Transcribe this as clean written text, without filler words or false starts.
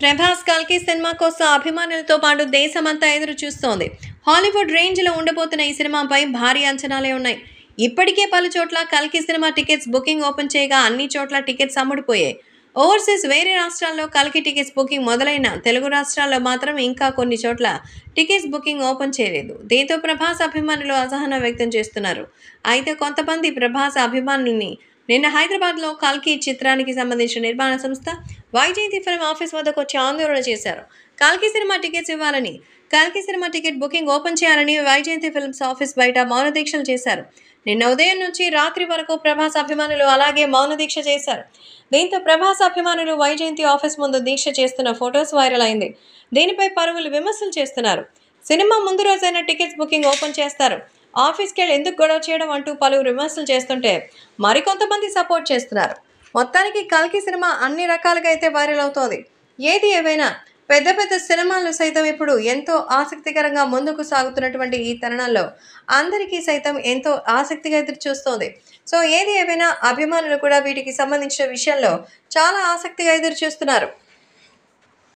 ప్రభాస్ కల్కి సినిమా కోసం అభిమానులతో పాటు దేశమంతా ఎదురు చూస్తోంది. హాలీవుడ్ రేంజ్లో ఉండబోతున్న ఈ సినిమాపై భారీ అంచనాలే ఉన్నాయి. ఇప్పటికే పలు చోట్ల కల్కి సినిమా టికెట్స్ బుకింగ్ ఓపెన్ చేయగా అన్ని చోట్ల టికెట్స్ అమ్ముడుపోయాయి. ఓవర్సీస్ వేరే రాష్ట్రాల్లో కల్కి టికెట్స్ బుకింగ్ మొదలైన తెలుగు రాష్ట్రాల్లో మాత్రం ఇంకా కొన్ని చోట్ల టికెట్స్ బుకింగ్ ఓపెన్ చేయలేదు. దీంతో ప్రభాస్ అభిమానులు అసహనం వ్యక్తం చేస్తున్నారు. అయితే కొంతమంది ప్రభాస్ అభిమానుల్ని నిన్న హైదరాబాద్లో కల్కి చిత్రానికి సంబంధించిన నిర్మాణ సంస్థ వైజయంతి ఫిల్మ్ ఆఫీస్ వద్దకు వచ్చి ఆందోళన చేశారు. కల్కి సినిమా టికెట్స్ ఇవ్వాలని, కల్కి సినిమా టికెట్ బుకింగ్ ఓపెన్ చేయాలని వైజయంతి ఫిల్మ్స్ ఆఫీస్ బయట మౌన దీక్షలు చేశారు. నిన్న ఉదయం నుంచి రాత్రి వరకు ప్రభాస్ అభిమానులు అలాగే మౌన దీక్ష చేశారు. దీంతో ప్రభాస్ అభిమానులు వైజయంతి ఆఫీస్ ముందు దీక్ష చేస్తున్న ఫొటోస్ వైరల్ అయింది. దీనిపై పలువురు విమర్శలు చేస్తున్నారు. సినిమా ముందు రోజైన టికెట్స్ బుకింగ్ ఓపెన్ చేస్తారు, ఆఫీస్కి వెళ్ళి ఎందుకు గొడవ చేయడం అంటూ పలువురు విమర్శలు చేస్తుంటే మరికొంతమంది సపోర్ట్ చేస్తున్నారు. మొత్తానికి కల్కి సినిమా అన్ని రకాలుగా అయితే వైరల్ అవుతోంది. ఏది ఏవైనా పెద్ద పెద్ద సినిమాలు సైతం ఇప్పుడు ఎంతో ఆసక్తికరంగా ముందుకు సాగుతున్నటువంటి ఈ తరుణంలో అందరికీ సైతం ఎంతో ఆసక్తిగా ఎదురు చూస్తోంది. సో ఏది ఏవైనా అభిమానులు కూడా వీటికి సంబంధించిన విషయంలో చాలా ఆసక్తిగా ఎదురు చూస్తున్నారు.